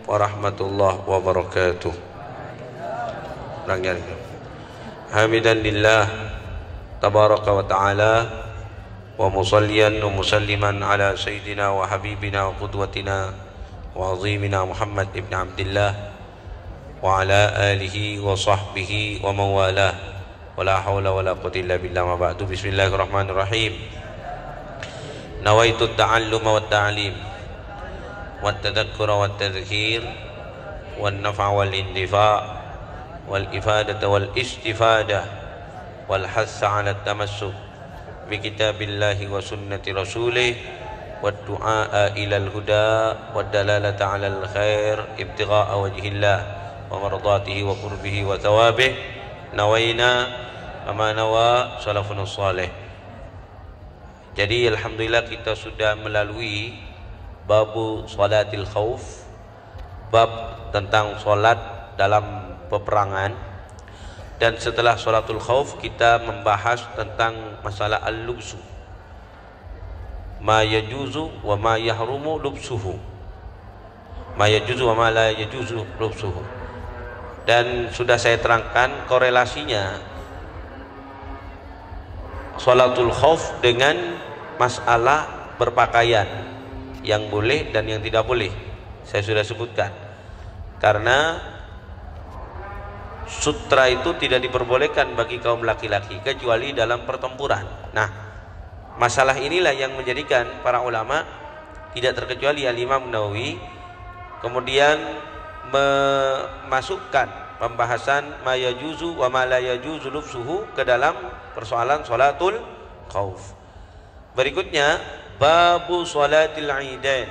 warahmatullahi wabarakatuh. Hamidan lillah tabaraka wa ta'ala wa musalliyan wa musalliman ala sayyidina wa habibina wa qudwatina wa azimina Muhammad ibn Abdillah wa ala alihi wa sahbihi wa mawalah wa la hawla wa la quwwata illa billah ma ba'du. Bismillahirrahmanirrahim. Nawaitu ta'alluma wa ta'alim wa tadhakkura wa tadhkir wa nafa wal indifa wal ifadata wal istifadah wal hassa ala tamassuk bi kitabillahi wa sunnati rasulih wa du'a ila al huda wa dalalata ala al khair ibtigha'a wajhillah wa mardatihi wa qurbihi wa thawabih. Nawaina ama nawa salafun salih. Jadi alhamdulillah kita sudah melalui babu sholatil khauf, bab tentang sholat dalam peperangan. Dan setelah sholatul khauf kita membahas tentang masalah al-lubsu, ma yajuzu wa ma yahrumu lubsuhu, ma yajuzu wa ma la yajuzu lubsuhu. Dan sudah saya terangkan korelasinya sholatul khauf dengan masalah berpakaian, yang boleh dan yang tidak boleh. Saya sudah sebutkan, karena sutra itu tidak diperbolehkan bagi kaum laki-laki kecuali dalam pertempuran. Nah, masalah inilah yang menjadikan para ulama, tidak terkecuali Al-Imam Nawawi, kemudian memasukkan pembahasan ma yajuzu wa ma la yajuzu lubsuhu ke dalam persoalan sholatul khauf. Berikutnya babu sholatil idain,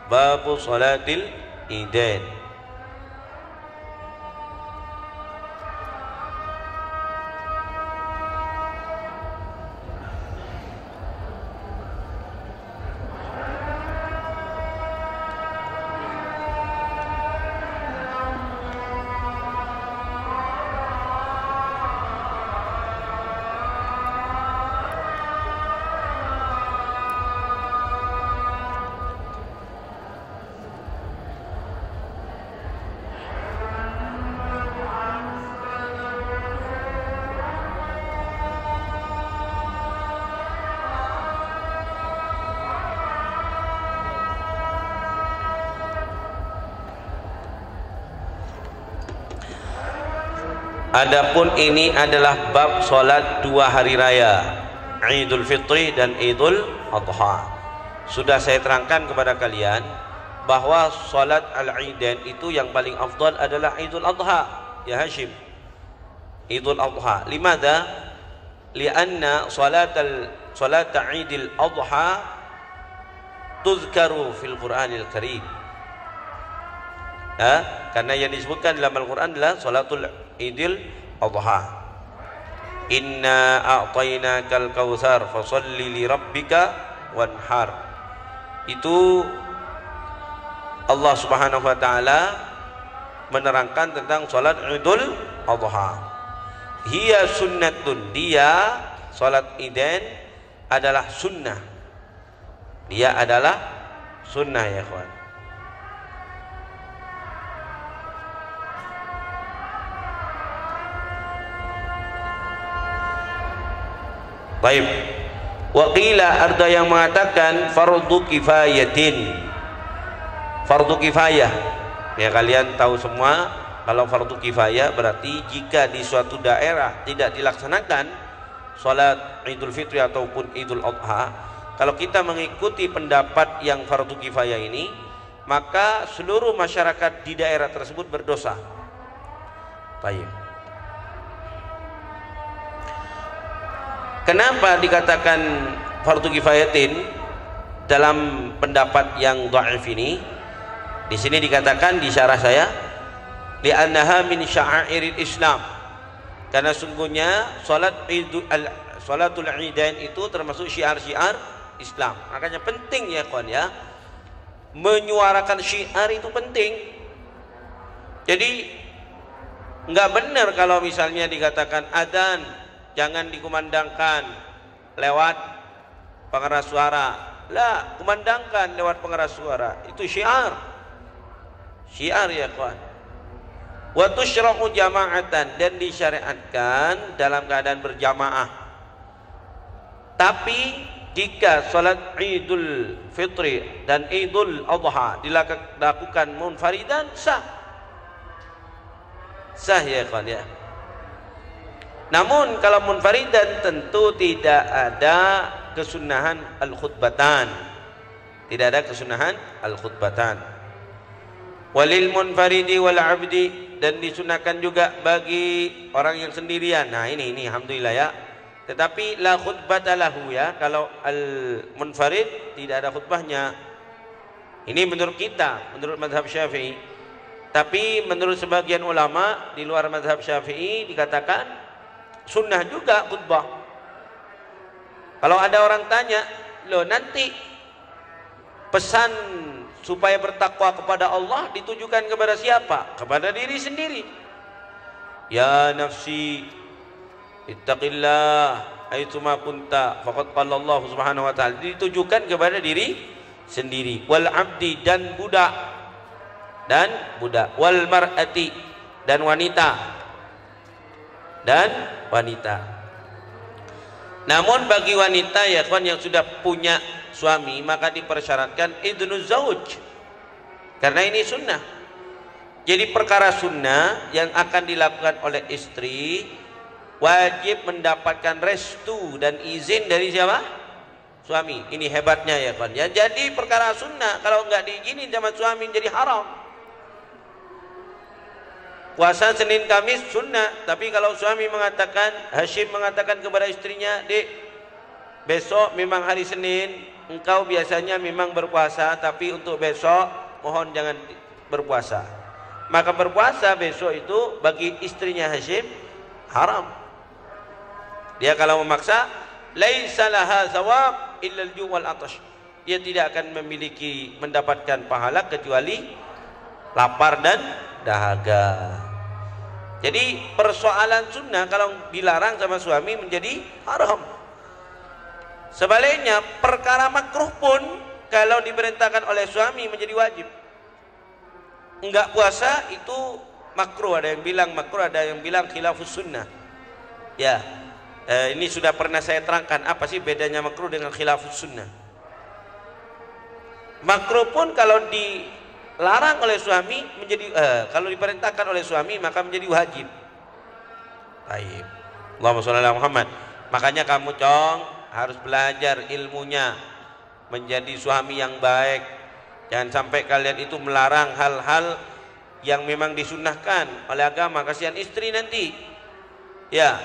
babu sholatil idain. Adapun ini adalah bab solat dua hari raya, Idul Fitri dan Idul Adha. Sudah saya terangkan kepada kalian bahwa solat al-Idain itu yang paling afdal adalah Idul Adha, ya Hashim. Idul Adha. Limadha? Lianna solat Idul Adha tuzkaru fil Qur'anil Karim. Karena yang disebutkan dalam Al-Quran adalah salatul Idul Adha. Inna a'tainakal kautsar fasalli li rabbika wanhar. Itu Allah Subhanahu wa taala menerangkan tentang salat Idul Adha. Hiya sunnatun, dia salat Idain adalah sunnah. Dia adalah sunnah, ya kawan. Baik. Waqila, ada yang mengatakan fardu kifayatin, fardu kifayah. Ya, kalian tahu semua kalau fardu kifayah berarti jika di suatu daerah tidak dilaksanakan salat Idul Fitri ataupun Idul Adha, kalau kita mengikuti pendapat yang fardu kifayah ini, maka seluruh masyarakat di daerah tersebut berdosa. Baik. Kenapa dikatakan fardu kifayatin dalam pendapat yang dhaif ini? Di sini dikatakan di syarah saya, li'annaha min sya'airil Islam. Karena sungguhnya salatul Idain itu termasuk syiar-syiar Islam. Makanya penting, ya kawan, ya, menyuarakan syiar itu penting. Jadi nggak benar kalau misalnya dikatakan adzan jangan dikumandangkan lewat pengeras suara. Lah, kumandangkan lewat pengeras suara. Itu syiar. Syiar ya kawan. Wa tusyra'u jama'atan, dan disyariatkan dalam keadaan berjamaah. Tapi jika salat Idul Fitri dan Idul Adha dilakukan munfaridan, sah. Sah ya kawan ya. Namun kalau munfaridan tentu tidak ada kesunahan al-khutbatan. Tidak ada kesunahan al-khutbatan. Walil munfaridi wal abdi, dan disunahkan juga bagi orang yang sendirian. Nah ini alhamdulillah ya. Tetapi la khutbata lahu ya. Kalau al-munfarid tidak ada khutbahnya. Ini menurut kita, menurut mazhab Syafi'i. Tapi menurut sebagian ulama di luar mazhab Syafi'i dikatakan sunnah juga khutbah. Kalau ada orang tanya, loh nanti pesan supaya bertakwa kepada Allah ditujukan kepada siapa? Kepada diri sendiri. Ya nafsi ittaqillah aitsuma kunta faqad qala Allah Subhanahu wa taala. Ditujukan kepada diri sendiri. Wal abdi, dan budak. Wal mar'ati, dan wanita. Namun bagi wanita ya kawan yang sudah punya suami, maka dipersyaratkan idnuz zauj, karena ini sunnah. Jadi perkara sunnah yang akan dilakukan oleh istri wajib mendapatkan restu dan izin dari siapa? Suami. Ini hebatnya ya kawan ya. Jadi perkara sunnah kalau nggak diizinin sama suami jadi haram. Puasa Senin Kamis sunnah, tapi kalau suami mengatakan, Hashim mengatakan kepada istrinya, Dek, besok memang hari Senin, engkau biasanya memang berpuasa, tapi untuk besok mohon jangan berpuasa. Maka berpuasa besok itu bagi istrinya Hashim haram. Dia kalau memaksa, laisa laha thawab illa al-ju' wal atash. Dia tidak akan mendapatkan pahala kecuali lapar dan dahaga. Jadi persoalan sunnah kalau dilarang sama suami menjadi haram. Sebaliknya perkara makruh pun kalau diperintahkan oleh suami menjadi wajib. Enggak puasa itu makruh, ada yang bilang makruh, ada yang bilang khilafus sunnah. Ya, ini sudah pernah saya terangkan apa sih bedanya makruh dengan khilafus sunnah. Makruh pun kalau dilarang oleh suami menjadi kalau diperintahkan oleh suami maka menjadi wajib. Baik. Allahumma shalli ala Muhammad. Makanya kamu harus belajar ilmunya menjadi suami yang baik. Jangan sampai kalian itu melarang hal-hal yang memang disunnahkan oleh agama, kasihan istri nanti. Ya,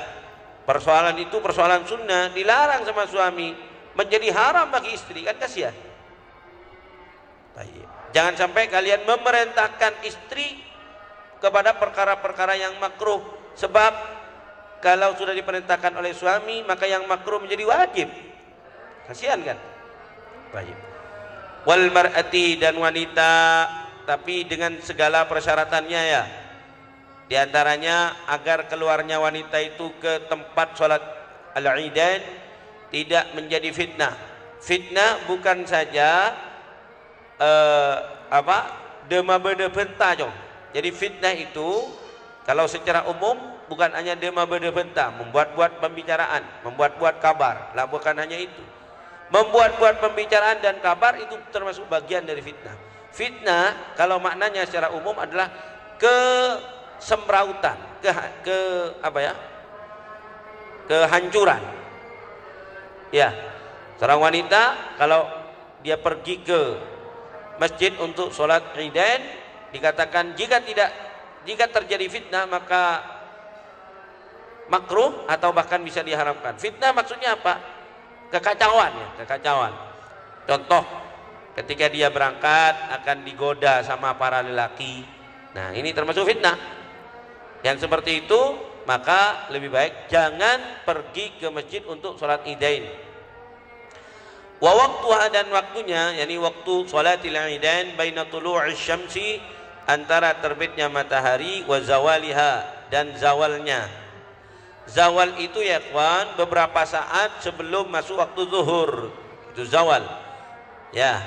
persoalan itu persoalan sunnah dilarang sama suami menjadi haram bagi istri, kan kasihan. Baik. Jangan sampai kalian memerintahkan istri kepada perkara-perkara yang makruh, sebab kalau sudah diperintahkan oleh suami maka yang makruh menjadi wajib. Kasihan kan? Baik. Wal mar'ati, dan wanita, tapi dengan segala persyaratannya ya. Di antaranya agar keluarnya wanita itu ke tempat sholat al-Idain tidak menjadi fitnah. Fitnah bukan saja dema beda benta jong. Jadi fitnah itu kalau secara umum bukan hanya dema beda benta, membuat-buat pembicaraan, membuat-buat kabar. Lah bukan hanya itu. Membuat-buat pembicaraan dan kabar itu termasuk bagian dari fitnah. Fitnah kalau maknanya secara umum adalah kesemrautan, kehancuran. Ya, seorang wanita kalau dia pergi ke masjid untuk sholat Idain dikatakan jika terjadi fitnah maka makruh atau bahkan bisa diharamkan. Fitnah maksudnya apa? Kekacauan ya, kekacauan. Contoh, ketika dia berangkat akan digoda sama para lelaki. Nah, ini termasuk fitnah. Yang seperti itu maka lebih baik jangan pergi ke masjid untuk sholat Idain. Wa waktuha, dan waktunya, yakni waktu sholatil Idain baina tulu'i syamsi, antara terbitnya matahari, wa zawaliha, dan zawalnya. Zawal itu ya kawan beberapa saat sebelum masuk waktu zuhur, itu zawal. Ya,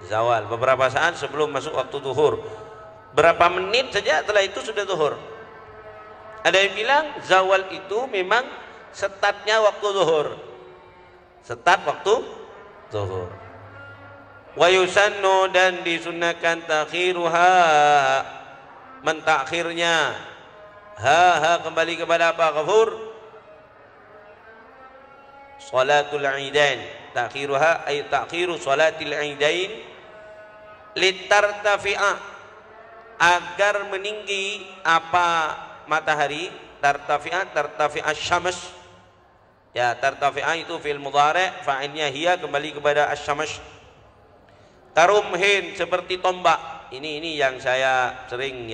zawal beberapa saat sebelum masuk waktu zuhur. berapa menit saja setelah itu sudah zuhur. Ada yang bilang zawal itu memang startnya waktu zuhur, start waktu zuhur. Wa yusannu, dan disunahkan takhiruha, mentakhirnya. Ha kembali kepada apa? Ghafur. Salatul Idain, takhiruha ay takhiru salatil Idain litartafi'a, agar meninggi apa matahari. Tartafi'a syams, ya, tartafi'a itu fi'il mudhari', fa'ilnya hiya, kembali kepada asy-syams. Karumhin, seperti tombak. Ini yang saya sering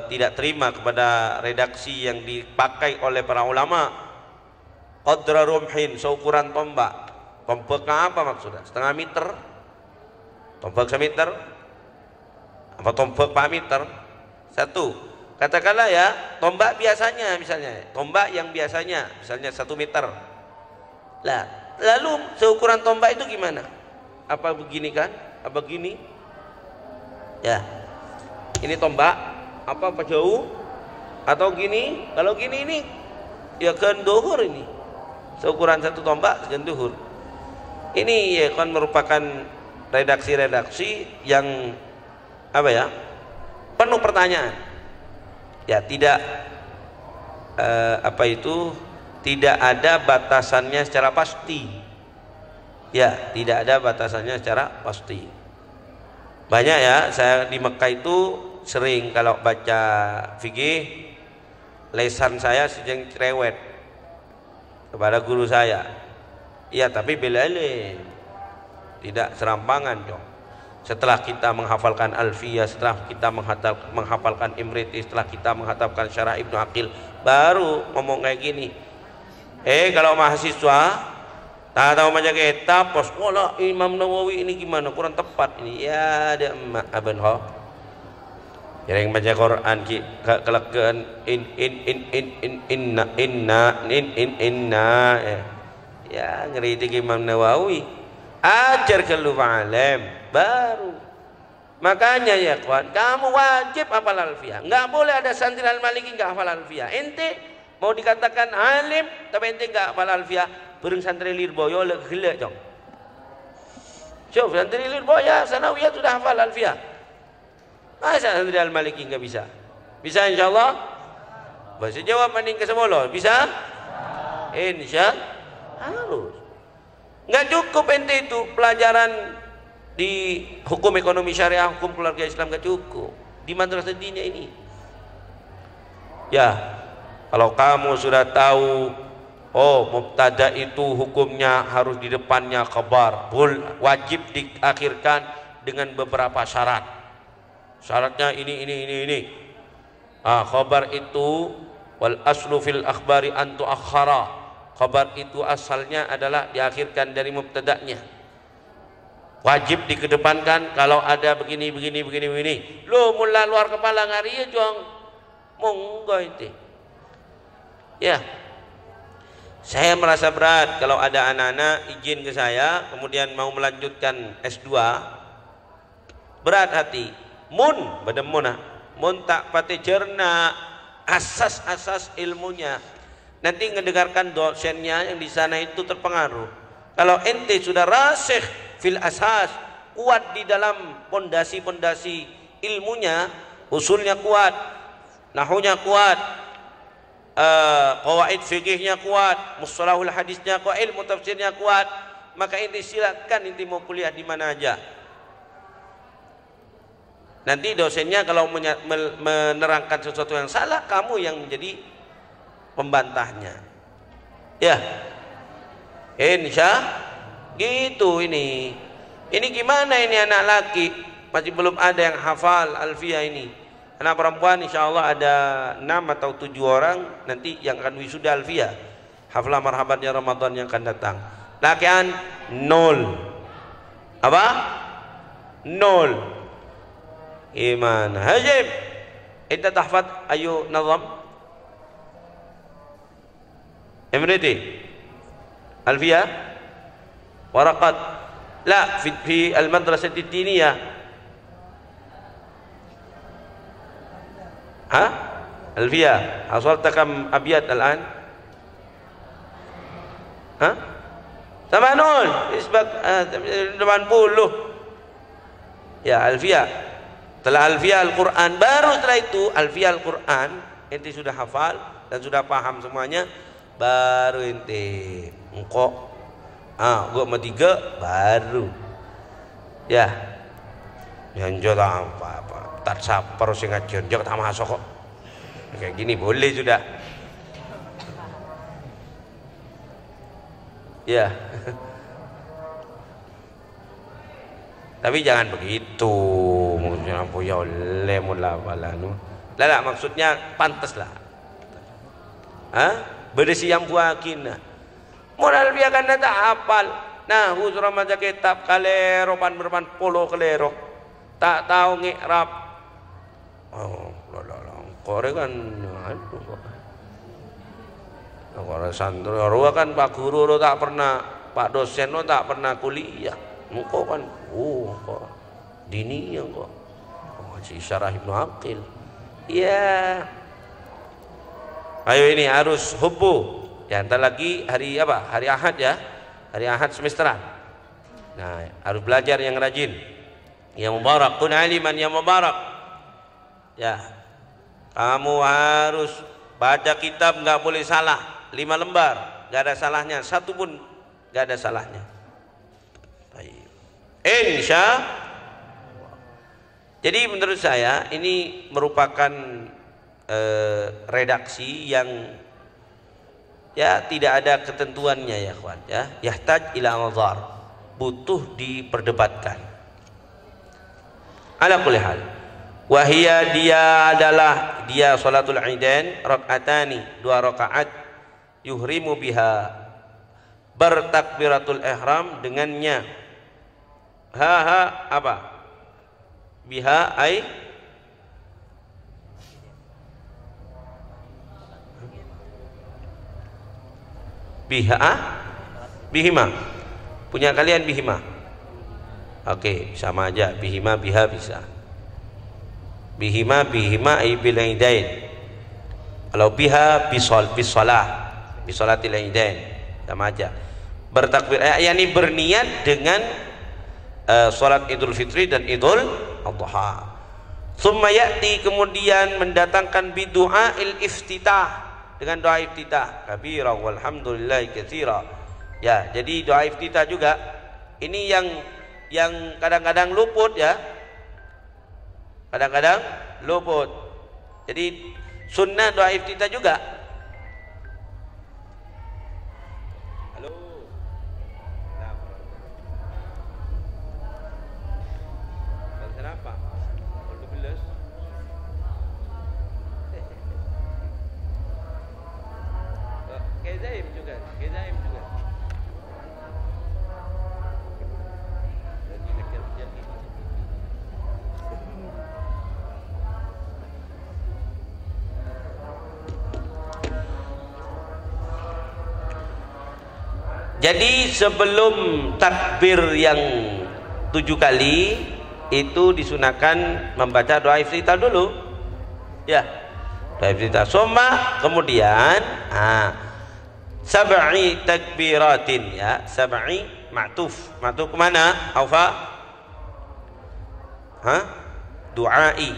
tidak terima kepada redaksi yang dipakai oleh para ulama. Qadra rumhin, seukuran tombak. Tombaknya apa maksudnya? Setengah meter? Tombak semeter? Apa tombak pak meter? Satu. Katakanlah ya, tombak biasanya misalnya, tombak yang biasanya misalnya 1 meter. Lah, lalu seukuran tombak itu gimana? Apa begini kan? Apa begini? Ya. Ini tombak apa jauh? Atau gini? Kalau gini ini ya kenduhur ini. Seukuran 1 tombak genduhur. Ini ya kan merupakan redaksi-redaksi yang apa ya? Penuh pertanyaan. Ya, tidak tidak ada batasannya secara pasti. Ya, tidak ada batasannya secara pasti. Banyak ya, saya di Mekah itu sering kalau baca fikih, lesan saya sejeng cerewet kepada guru saya. Iya, tapi belale, tidak serampangan dong. Setelah kita menghafalkan Alfiyah, setelah kita menghafalkan Imriti, setelah kita menghafalkan Syarah Ibnu Aqil, baru ngomong kayak gini. Kalau mahasiswa tak tahu baca kitab, pos wala Imam Nawawi ini gimana, kurang tepat ini. Ya, ada emak aben ho. Yang baca Quran kelekean inna ya ngeritik Imam Nawawi. Ajar ke lu alim baru. Makanya ya kawan, kamu wajib hafal Alfiyah. Enggak boleh ada santri Al-Maliki enggak hafal Alfiyah. Ente mau dikatakan alim tapi ente enggak hafal Alfiyah, bereng santri Lirboyo le gelek dong. Coba santri Lirboyo Sanawiyah sudah hafal Alfiyah. Masa santri Al-Maliki enggak bisa? Bisa insyaallah? Bahasa Jawa mending ke Semolo, bisa? Insya harus. Nggak cukup ente itu pelajaran di hukum ekonomi syariah, hukum keluarga Islam, nggak cukup di madrasah diniyah ini. Ya, kalau kamu sudah tahu, oh mubtada itu hukumnya harus di depannya khabar, wajib diakhirkan dengan beberapa syarat. Syaratnya ini. Khabar itu wal aslu fil akhbari an tuakhara. Khabar itu asalnya adalah diakhirkan dari mubtada'nya. Wajib dikedepankan kalau ada begini. Lo mula luar kepala ngari ya jong. Monggo itu. Ya. Saya merasa berat kalau ada anak-anak izin ke saya kemudian mau melanjutkan S2. Berat hati. Mun tak pati jerna asas-asas ilmunya. Nanti mendengarkan dosennya yang di sana itu terpengaruh. Kalau ente sudah rasikh fil asas, kuat di dalam pondasi-pondasi ilmunya, usulnya kuat, nahunya kuat, qawaid fikihnya kuat, mustalahul hadisnya kuat, ilmu tafsirnya kuat, maka ente silakan ente mau kuliah di mana aja. Nanti dosennya kalau menerangkan sesuatu yang salah, kamu yang menjadi pembantahnya. Ya, insya gitu ini gimana ini anak laki masih belum ada yang hafal Alfiyah ini. Anak perempuan insya Allah ada 6 atau 7 orang nanti yang akan wisuda Alfiyah, haflah marhabannya Ramadan yang akan datang. Lakian 0 apa 0 iman hajib. Ita tahfad ayu nazam Imriti Alfiyah waraqat la fi al-madrasah ad-diniyah Hah? Alfiyah. Hasalta kam abiyat al-an? Hah? 80. Isbak 80. Ya, alfiyah. Setelah alfiyah Al-Quran, baru setelah itu alfiyah Al-Quran ente sudah hafal dan sudah paham semuanya, baru ente engkau gua sama 3 baru ya yang jodoh apa tak saper sing ngajian jok tak masuk kok kayak gini boleh sudah ya. Tapi jangan begitu maksudnya apa ya oleh mula balanu lah maksudnya pantas lah berisi yang buakin modal biarkan tak hafal nah huzur maca kitab kalero pan berpan polo kalero tak tahu ngikrab kore kan aduh kore santri ruah kan pak guru tak pernah pak dosen tak pernah kuliah engkau kan kok dini yang kok si Syarah Ibnu Aqil ya. Ayo ini harus hubbu ya, entar lagi hari apa? Hari Ahad ya, hari Ahad semesteran. Nah harus belajar yang rajin, yang mubarak, kun aliman yang mubarak ya. Kamu harus baca kitab, nggak boleh salah, 5 lembar nggak ada salahnya, 1 pun nggak ada salahnya. Insya. Jadi menurut saya ini merupakan redaksi yang ya tidak ada ketentuannya ya kawan ya, yahtaj ila nazar, butuh diperdebatkan. Ala kulli hal wahia dia adalah dia salatul idain rakaatani 2 rakaat yuhrimu biha bertakbiratul ihram dengannya apa biha ai biha bihima punya kalian bihima oke sama aja bihima biha bisa bihima ai bilaidain kalau biha bisolatil idain sama aja bertakbir yakni berniat dengan salat Idul Fitri dan Idul Adha. Tsumma ya'ti kemudian mendatangkan bidu'ail iftitah dengan doa iftitah kabira walhamdulillahi katsira. Ya, jadi doa iftitah juga ini yang kadang-kadang luput ya. Kadang-kadang luput. Jadi sunnah doa iftitah juga. Jadi sebelum takbir yang 7 kali itu disunahkan membaca doa iftitah dulu ya, doa iftitah. Soma kemudian sab'i takbiratin ya, sab'i ma'tuf kemana Aufa? Du'ai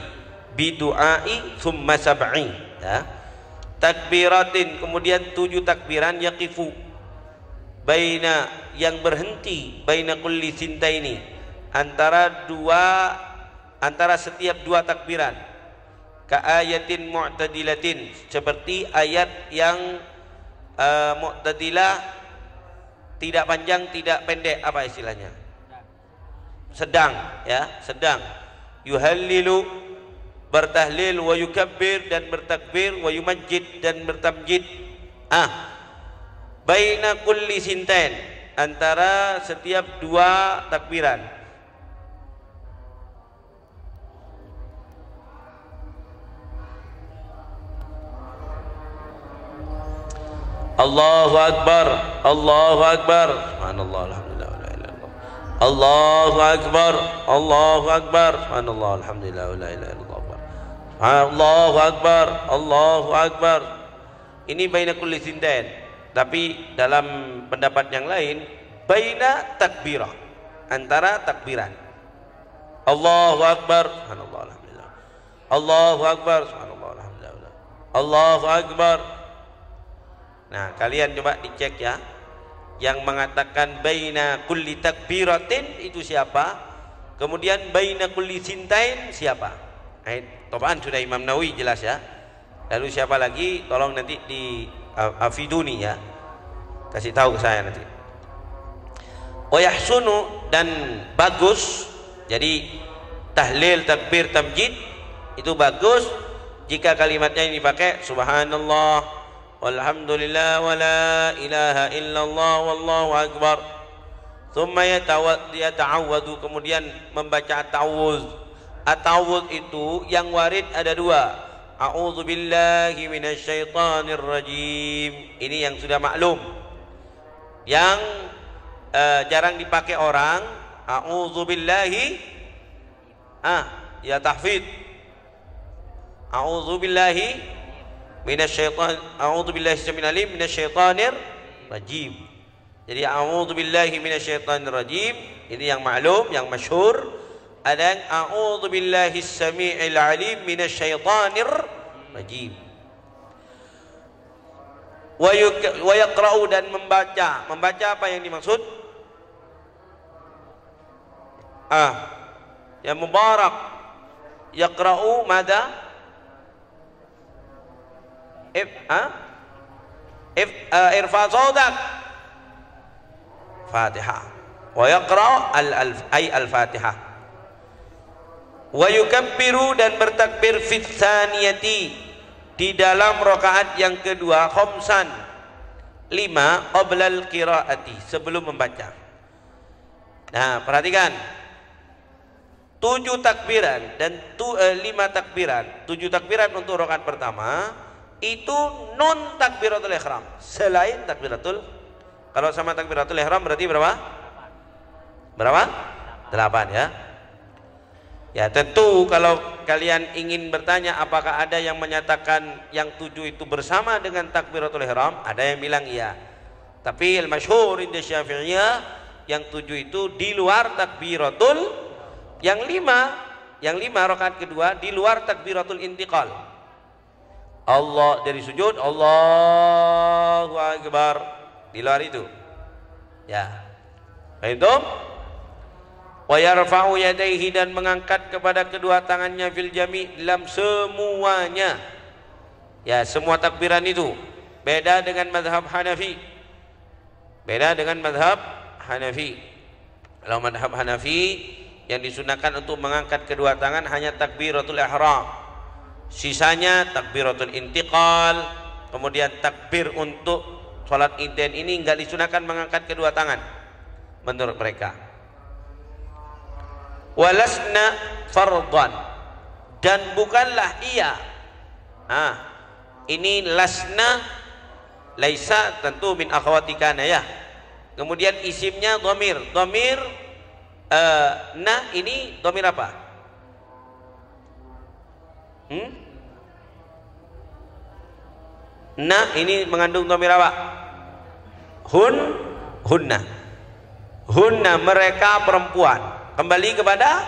bidu'ai thumma sab'i ya, takbiratin kemudian 7 takbiran yaqifu baina yang berhenti baina kulli sintaini antara setiap 2 takbiran ka ayatin mu'tadilatin seperti ayat yang mu'tadilah tidak panjang tidak pendek apa istilahnya sedang ya sedang yuhallilu bertahlil wa yukabbir dan bertakbir wa yumajjid dan bertamjid baina kulli sintain antara setiap 2 takbiran. Allahu akbar Allahu akbar subhanallah alhamdulillah la ilaha illallah Allahu akbar subhanallah alhamdulillah la ilaha illallah Allahu Akbar, Allahu Akbar. Ini baina kulli sintain. Tapi dalam pendapat yang lain, baina takbirah, antara takbiran. Allahu Akbar, subhanallah, alhamdulillah. Allahu Akbar, subhanallah, alhamdulillah. Allahu Akbar. Nah, kalian coba dicek ya. Yang mengatakan baina kulli takbiratin itu siapa? Kemudian baina kulli sintain siapa? Tobaan sudah Imam Nawawi jelas ya. Lalu siapa lagi? Tolong nanti di afiduni ya. Kasih tahu ke saya nanti. Wa yahsunu, dan bagus. Jadi tahlil, takbir, tamjid itu bagus jika kalimatnya ini dipakai subhanallah, walhamdulillah, wala ilaha illallah, wallahu akbar. Thumma yata'awwadu, kemudian membaca at-ta'awudz. At-ta'awudz itu yang warid ada dua. A'udzu billahi minasyaitonir rajim. Ini yang sudah maklum. Yang jarang dipakai orang, a'udzu billahi ya tahfidz. A'udzu billahi minasyaiton, a'udzu billahi samil alim minasyaitonir rajim. Jadi a'udzu billahi minasyaitonir rajim ini yang maklum, yang masyhur. Ada yang a'udzu billahi samiil alim minasyaitonir rajim. Wa yaqra'u, dan membaca. Membaca apa yang dimaksud? Ya mubarak. Yaqra'u mada? Irfa sautak. Fatihah. Wa yaqra'u al-Fatihah. Wa yukabbiru, dan bertakbir fit tsaniyati, di dalam rakaat yang kedua, khamsan, 5 qablal qiraati, sebelum membaca. Nah, perhatikan. 7 takbiran dan 5 takbiran. 7 takbiran untuk rakaat pertama itu non takbiratul ihram, selain takbiratul. Kalau sama takbiratul ihram berarti berapa? Berapa? 8 ya. Ya tentu kalau kalian ingin bertanya apakah ada yang menyatakan yang 7 itu bersama dengan takbiratul ihram, ada yang bilang iya. Tapi al-masyhur inda Syafi'iyah yang 7 itu di luar takbiratul, yang 5 rakaat kedua di luar takbiratul intiqal. Allah dari sujud, Allahu Akbar, di luar itu. Ya. Itu wa yarfa'u yadayhi, dan mengangkat kepada kedua tangannya fil jami', dalam semuanya. Ya, semua takbiran itu. Beda dengan mazhab Hanafi. Beda dengan mazhab Hanafi. Kalau mazhab Hanafi yang disunahkan untuk mengangkat kedua tangan hanya takbiratul ihram. Sisanya takbiratul intiqal, kemudian takbir untuk salat Idain ini enggak disunahkan mengangkat kedua tangan menurut mereka. Walasna fardhan, dan bukanlah ia. Ini lasna, laisa tentu min akhwatikana ya. Kemudian isimnya dhamir. Dhamir nah ini dhamir apa? Nah ini mengandung dhamir apa? Hunna. Hunna, mereka perempuan. Kembali kepada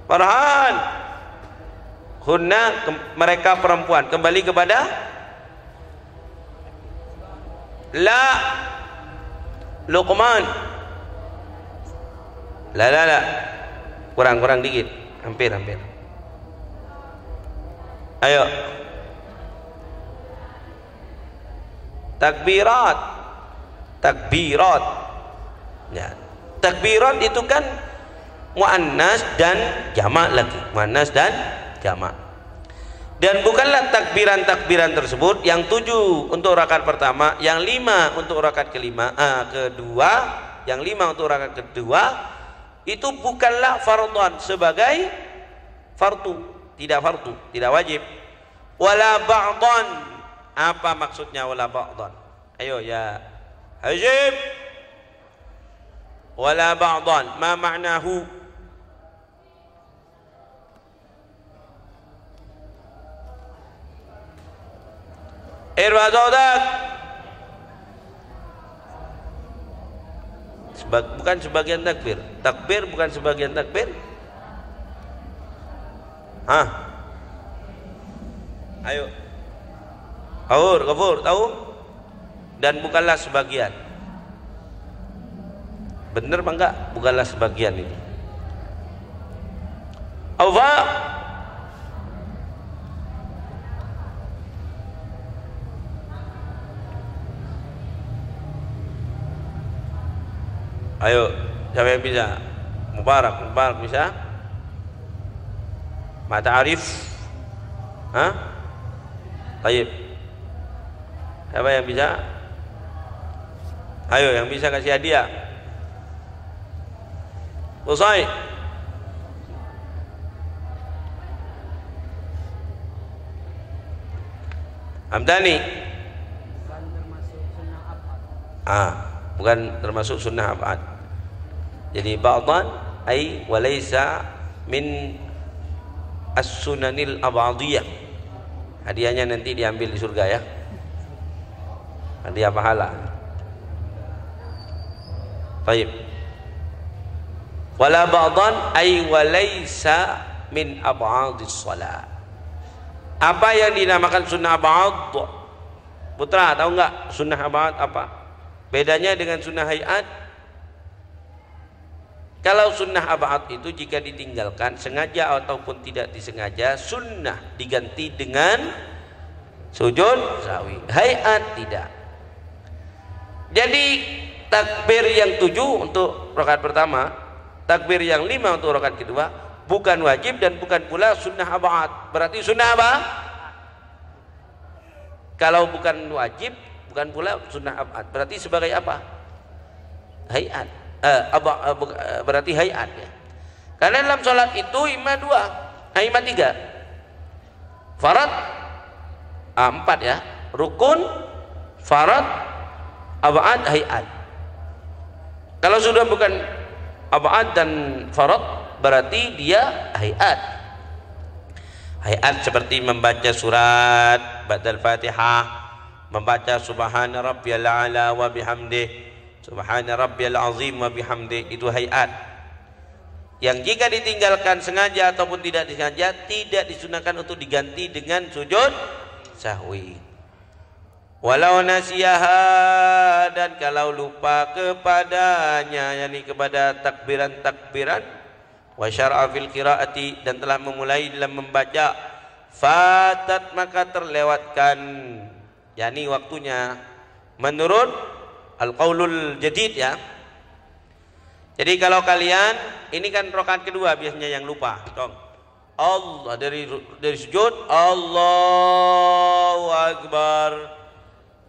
Farhan. Hunna, mereka perempuan. Kembali kepada la Luqman. La. Kurang dikit. Hampir. Ayo. Takbirat. Ya. Takbirat itu kan muannas dan jamak lagi. Muannas dan jamak. Dan bukanlah takbiran tersebut yang 7 untuk rakaat pertama, yang 5 untuk rakaat kedua, yang 5 untuk rakaat kedua itu bukanlah fardhan sebagai fardu, tidak wajib. Wala ba'dhan. Apa maksudnya wala ba'dhan? Ayo ya Hajib. Wala ba'dhan, ma ma'nahu? Irfa sautak. Bukan sebagian takbir. Takbir bukan sebagian takbir. Hah? Ayo. Kafur, tahu? Dan bukanlah sebagian. Bener apa enggak? Bukanlah sebagian ini. Apa? Ayo, siapa yang bisa? Mubarak bisa? Mata Arif? Hah? Tayyib. Siapa yang bisa? Ayo, yang bisa kasih hadiah. Usai. Hamdani. Bukan termasuk sunnah abad. Jadi ba'dan ay walaysa min as-sunanil abadiyah. Hadiahnya nanti diambil di surga ya. Hadiah pahala. Baik. Wala ba'dan ay walaysa min ab'adis shalah. Apa yang dinamakan sunnah abad? Putra tahu enggak sunnah abad apa? Bedanya dengan sunnah hayat? Kalau sunnah abad itu jika ditinggalkan sengaja ataupun tidak disengaja, sunnah diganti dengan sujud sahwi. Hayat tidak. Jadi takbir yang 7 untuk rakaat pertama, takbir yang 5 untuk rakaat kedua bukan wajib dan bukan pula sunnah abad. Berarti sunnah apa? Kalau bukan wajib, bukan pula sunnah abad. Berarti sebagai apa? Hayat. Berarti hayat ya. Karena dalam sholat itu imam 2, imam 3. Farad 4 ya. Rukun, farad, abad, hayat. Kalau sudah bukan abad dan farad, berarti dia hayat. Hayat seperti membaca surat ba'dal Fatihah, membaca subhana rabbiyal a'la wa bihamdih, subhana rabbiyal azim wa bihamdi, itu hayat yang jika ditinggalkan sengaja ataupun tidak disengaja tidak disunahkan untuk diganti dengan sujud sahwi. Walau nasiyaha, dan kalau lupa kepadanya, yakni kepada takbiran-takbiran, wa syar'a fil qiraati, dan telah memulai dalam membaca, fatat maka terlewatkan, yakni waktunya menurut al-qaulul jadid ya. Jadi kalau kalian ini kan rakaat kedua biasanya yang lupa, dong. Allah dari sujud, Allahu akbar,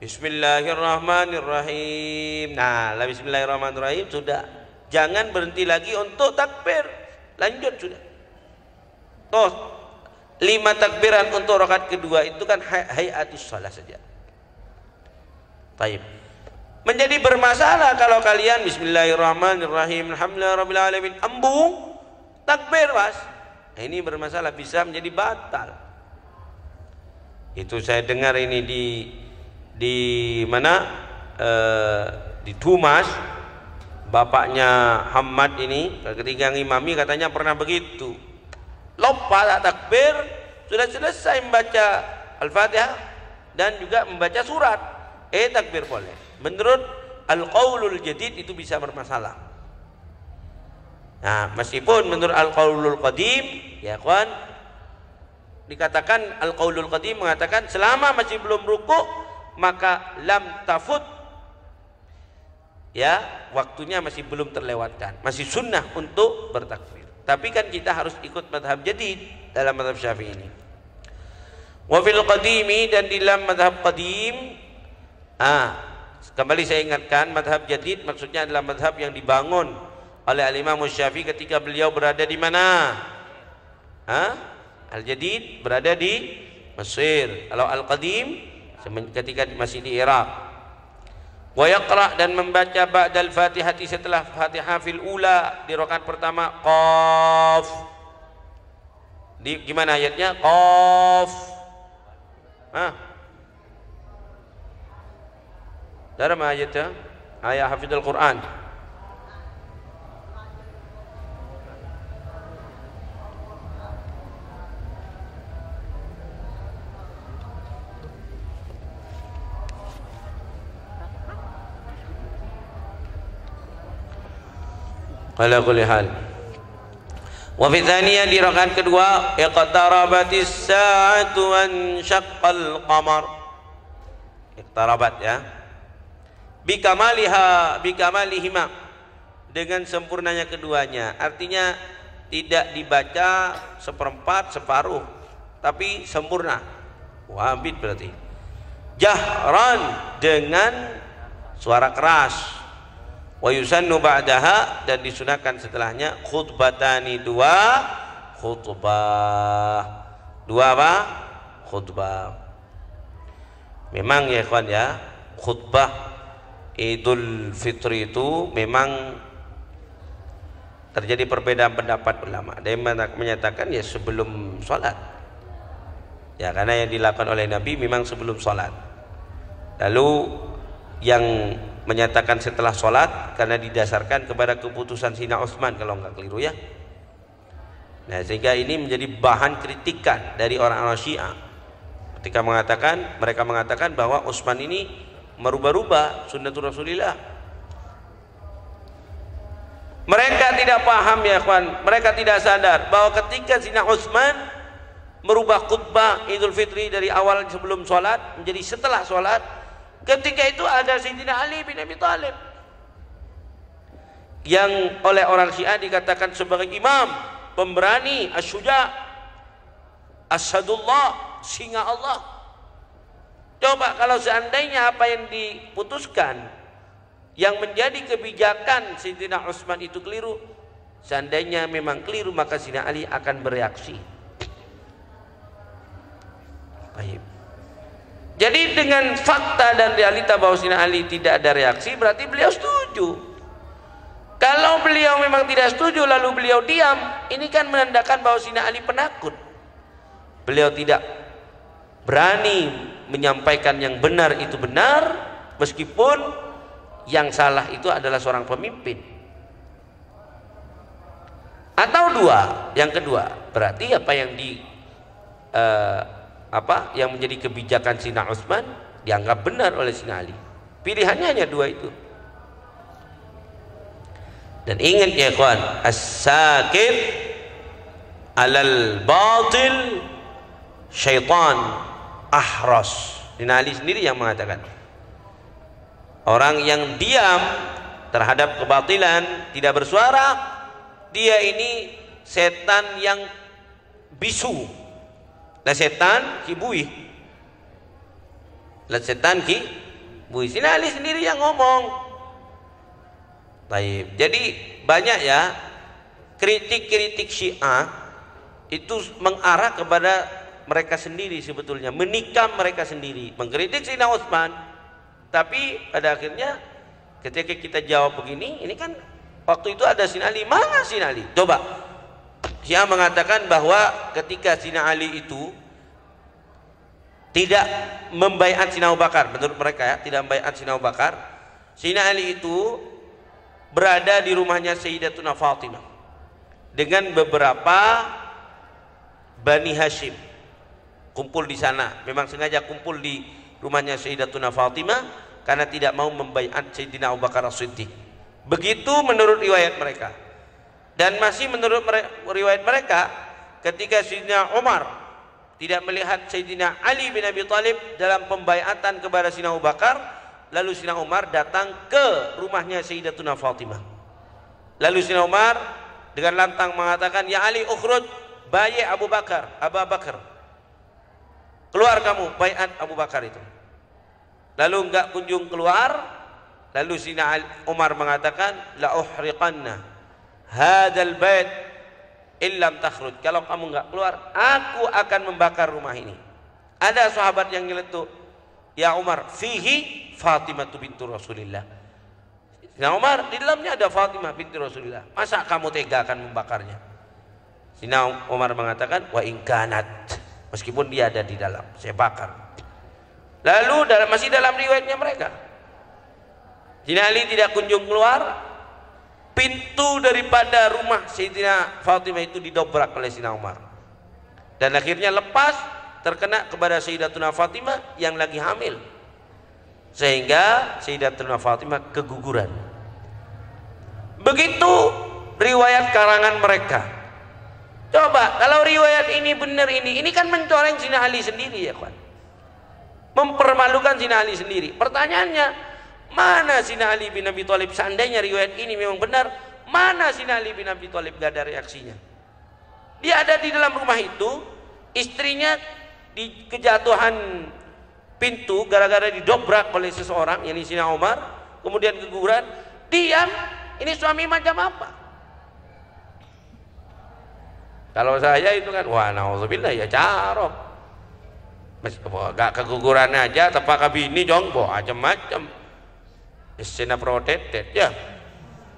bismillahirrahmanirrahim. Nah, la bismillahirrahmanirrahim sudah. Jangan berhenti lagi untuk takbir. Lanjut sudah. Toh 5 takbiran untuk rakaat kedua itu kan hayatus shalah saja. Baik. Menjadi bermasalah kalau kalian bismillahirrahmanirrahim alhamdulillahirabbil alamin embung takbir Mas. Nah, ini bermasalah, bisa menjadi batal. Itu saya dengar ini di mana di Tumas, bapaknya Hamad ini ketika ngimami katanya pernah begitu. Lupa takbir, sudah selesai membaca Al-Fatihah dan juga membaca surat. Takbir boleh. Menurut al-qaulul jadid itu bisa bermasalah. Nah, meskipun menurut al-qaulul qadim ya kawan, dikatakan al-qaulul qadim mengatakan selama masih belum ruku maka lam tafut, ya waktunya masih belum terlewatkan, masih sunnah untuk bertakbir. Tapi kan kita harus ikut madhab jadid dalam madhab Syafi'i ini. Wa fil qadimi, dan di dalam madhab qadim, kembali saya ingatkan, madhab jadid maksudnya adalah madhab yang dibangun oleh Al-Imam Syafi'i ketika beliau berada di mana? Al-Jadid berada di Mesir. Kalau Al-Qadim ketika masih di Irak. Wa yaqra, dan membaca ba'dal Fatihati, setelah Fatihah fil ula, di rakaat pertama, qaf. Di gimana ayatnya? Qaf. Dalam ayatnya, ayat hafidhul Quran. Ala kulli hal. Wa fi tsaniyah, di rakaat kedua, iqtarabatis sa'atu wan syaqqal qamar. Iqtarabat ya. Bikamalihima, dengan sempurnanya keduanya. Artinya tidak dibaca seperempat, separuh, tapi sempurna. Wabid berarti. Jahran, dengan suara keras. Wa yusannu ba'daha, dan disunahkan setelahnya khutbatani, dua khutbah. Dua apa? Khutbah. Memang ya ikhwan ya, khutbah Idul Fitri itu memang terjadi perbedaan pendapat ulama. Ada yang menyatakan ya sebelum sholat ya, karena yang dilakukan oleh Nabi memang sebelum sholat. Lalu yang menyatakan setelah sholat karena didasarkan kepada keputusan Sayyidina Utsman kalau nggak keliru ya. Nah, sehingga ini menjadi bahan kritikan dari orang-orang Syiah ketika mereka mengatakan bahwa Utsman ini merubah-rubah sunnatul Rasulillah. Mereka tidak paham ya kawan, mereka tidak sadar bahwa ketika Sayyidina Utsman merubah khutbah Idul Fitri dari awal sebelum sholat menjadi setelah sholat, ketika itu ada Sayyidina Ali bin Abi Thalib yang oleh orang Syiah dikatakan sebagai imam, pemberani, asyuja, asadullah, singa Allah. Coba kalau seandainya apa yang diputuskan yang menjadi kebijakan Sayyidina Utsman itu keliru, seandainya memang keliru, maka Sayyidina Ali akan bereaksi. Baik. Jadi dengan fakta dan realita bahwa Sayyidina Ali tidak ada reaksi, berarti beliau setuju. Kalau beliau memang tidak setuju lalu beliau diam, ini kan menandakan bahwa Sayyidina Ali penakut. Beliau tidak berani menyampaikan yang benar itu benar, meskipun yang salah itu adalah seorang pemimpin. Atau dua, yang kedua, berarti apa yang yang menjadi kebijakan Sayyidina Utsman dianggap benar oleh Sayyidina Ali. Pilihannya hanya dua itu. Dan ingat ya kawan, as-sakit alal batil syaitan ahras. Sayyidina Ali sendiri yang mengatakan, orang yang diam terhadap kebatilan, tidak bersuara, dia ini setan yang bisu. Lah setan kibui. Lah setan kibui. Sayyidina Ali sendiri yang ngomong. Baik. Jadi banyak ya kritik-kritik Syiah itu mengarah kepada mereka sendiri, sebetulnya menikam mereka sendiri, mengkritik Sayyidina Utsman. Tapi pada akhirnya ketika kita jawab begini, ini kan waktu itu ada Sayyidina Ali, mana Sayyidina Ali? Coba Syiah mengatakan bahwa ketika Sayyidina Ali itu tidak membaiat Sayyidina Abu Bakar, menurut mereka ya, tidak membaiat Sayyidina Abu Bakar, Sayyidina Ali itu berada di rumahnya Sayyidatuna Fatimah dengan beberapa Bani Hashim, kumpul di sana. Memang sengaja kumpul di rumahnya Sayyidatuna Fatimah karena tidak mau membaiat Sayyidina Abu Bakar As-Siddiq. Begitu menurut riwayat mereka. Dan masih menurut riwayat mereka, ketika Sayyidina Umar tidak melihat Sayyidina Ali bin Abi Thalib dalam pembaiatan kepada Sayyidina Abu Bakar, lalu Sayyidina Umar datang ke rumahnya Sayyidatuna Fatimah. Lalu Sayyidina Umar dengan lantang mengatakan, "Ya Ali, ukhruj, bayi Abu Bakar, Abu Bakar. Keluar kamu, baiat Abu Bakar itu." Lalu enggak kunjung keluar. Lalu Sayyidina Umar mengatakan, "La uhriqanna hadzal bait illam takhruj." Kalau kamu enggak keluar, aku akan membakar rumah ini. Ada sahabat yang nyeletuk, "Ya Umar, fihi Fatimah bintu Rasulillah." Sayyidina Umar, di dalamnya ada Fatimah binti Rasulillah. Masa kamu tega akan membakarnya? Sayyidina Umar mengatakan, "Wa in kanat." Meskipun dia ada di dalam, saya bakar. Lalu masih dalam riwayatnya mereka, Sayyidina Ali tidak kunjung keluar. Pintu daripada rumah Sayyidina Fatimah itu didobrak oleh Sayyidina Umar. Dan akhirnya lepas, terkena kepada Sayyidatuna Fatimah yang lagi hamil. Sehingga Sayyidatuna Fatimah keguguran. Begitu riwayat karangan mereka. Coba kalau riwayat ini benar, ini kan mencoreng Sayyidina Ali sendiri ya kawan. Mempermalukan Sayyidina Ali sendiri. Pertanyaannya, mana Sayyidina Ali bin Abi Thalib? Seandainya riwayat ini memang benar, mana Sayyidina Ali bin Abi Thalib? Gak ada reaksinya. Dia ada di dalam rumah itu, istrinya di kejatuhan pintu gara-gara didobrak oleh seseorang, yakni Sayyidina Umar, kemudian keguguran, diam. Ini suami macam apa? Kalau saya itu kan, wah naudzubillah ya carok. Gak keguguran aja, tepak bini jong, macam-macam. Scena protected ya.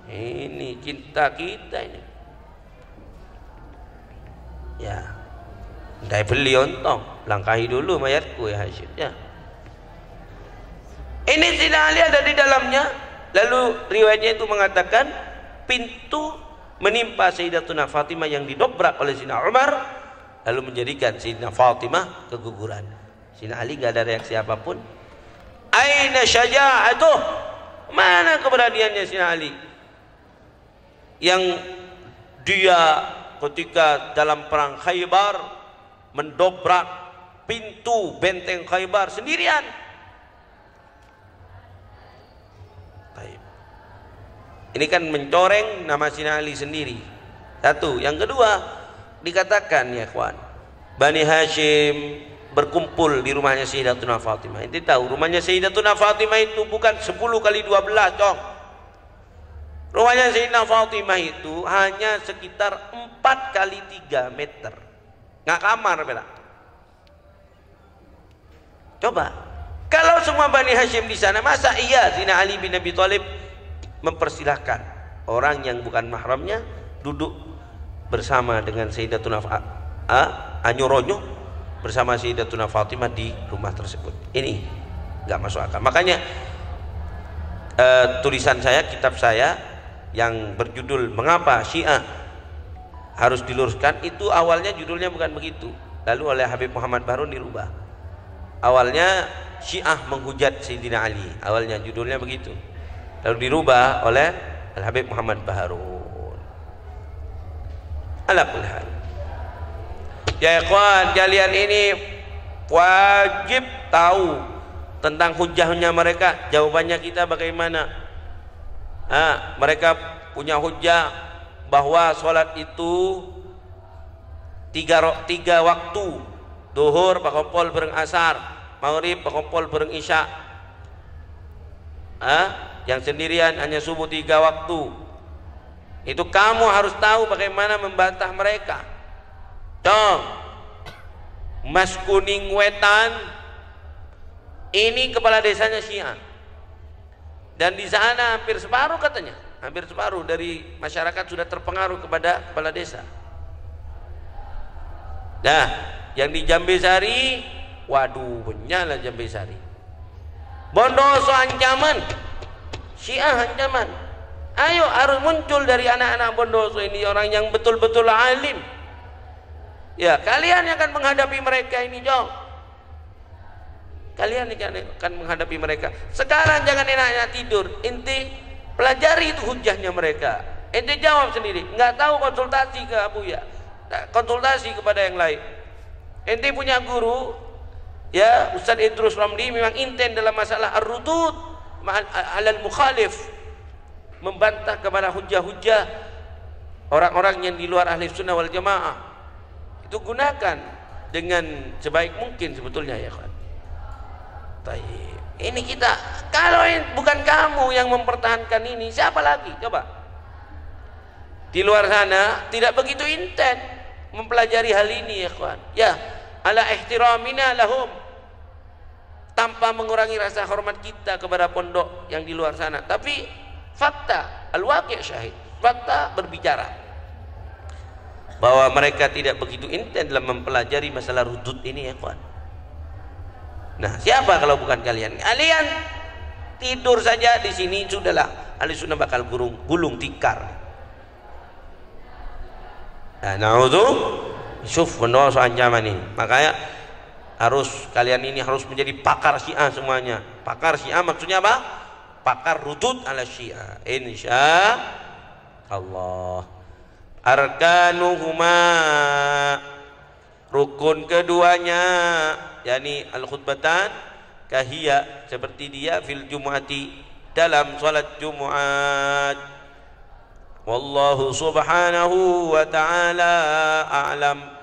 Ini cinta kita ini. Ya. Ndai beli ontong, langkahi dulu mayatku ya Hashim ya. Ini Sayyidina Ali ada di dalamnya. Lalu riwayatnya itu mengatakan pintu menimpa Sayyidatuna Fatimah yang didobrak oleh Sayyidina Umar, lalu menjadikan Sayyidina Fatimah keguguran. Sayyidina Ali nggak ada reaksi apapun. Aina syaja'atuh? Mana keberaniannya Sayyidina Ali? Yang dia ketika dalam perang Khaybar mendobrak pintu benteng Khaybar sendirian. Ini kan mencoreng nama Sayyidina Ali sendiri. Satu, yang kedua dikatakan ya kawan, Bani Hashim berkumpul di rumahnya Sayyidatuna Fatimah. Ente tahu rumahnya Sayyidatuna Fatimah itu bukan 10 kali 12 dong. Rumahnya Sayyidatuna Fatimah itu hanya sekitar 4 kali 3 meter. Nggak kamar bela. Coba kalau semua Bani Hashim di sana, masa iya Sayyidina Ali bin Abi Thalib mempersilahkan orang yang bukan mahramnya duduk bersama dengan Sayyidatuna Anyuronyo bersama Sayyidatuna Fatimah di rumah tersebut? Ini nggak masuk akal. Makanya tulisan saya, kitab saya yang berjudul Mengapa Syiah Harus Diluruskan, itu awalnya judulnya bukan begitu. Lalu oleh Habib Muhammad Bahrun dirubah. Awalnya Syiah menghujat Sayyidina Ali, awalnya judulnya begitu. Lalu dirubah oleh Al-Habib Muhammad Bahrun. Ala kulli hal. Ya ikhwan, kalian ini wajib tahu tentang hujahnya mereka. Jawabannya kita bagaimana? Mereka punya hujah bahwa sholat itu tiga waktu. Duhur pakompol bareng asar, maghrib pakompol bareng isya. Yang sendirian hanya subuh 3 waktu. Itu kamu harus tahu bagaimana membantah mereka. Dong, Mas Kuning Wetan ini kepala desanya Syiah, dan di sana hampir separuh katanya, hampir separuh dari masyarakat sudah terpengaruh kepada kepala desa. Nah, yang di Jambesari, waduh benyalah Jambesari. Bondoso ancaman, Syiah ancaman. Ayo harus muncul dari anak-anak Bondoso ini orang yang betul-betul alim. Ya, kalian yang akan menghadapi mereka ini, Jong. Kalian akan menghadapi mereka. Sekarang jangan enak-enak tidur. Inti pelajari itu hujahnya mereka. Inti jawab sendiri. Nggak tahu konsultasi ke Abuya, konsultasi kepada yang lain. Inti punya guru, ya Ustaz Idrus Ramli, memang inten dalam masalah ar-rudud alal mukhalif, membantah kepada hujah-hujah orang-orang yang di luar ahli sunnah wal jamaah. Itu gunakan dengan sebaik mungkin sebetulnya ya kan. Ini kita, kalau bukan kamu yang mempertahankan ini, siapa lagi? Coba. Di luar sana tidak begitu inten mempelajari hal ini ya kawan. Ya, ala ihtiramina lahum, tanpa mengurangi rasa hormat kita kepada pondok yang di luar sana. Tapi fakta, al-waqi' syahid, fakta berbicara bahwa mereka tidak begitu inten dalam mempelajari masalah rudud ini ya kawan. Nah, siapa kalau bukan kalian? Kalian tidur saja di sini sudahlah, ahli sunnah bakal gulung tikar. Nah, syuf mendoa ancaman ini. Makanya kalian ini harus menjadi pakar Syiah semuanya. Pakar Syiah maksudnya apa? Pakar rudud ala Syiah. Insya Allah. Arkanuhuma, rukun keduanya, yakni al-khutbatan kahiyya, seperti dia fil jumu'ati, dalam salat Jumat. Wallahu subhanahu wa ta'ala a'lam.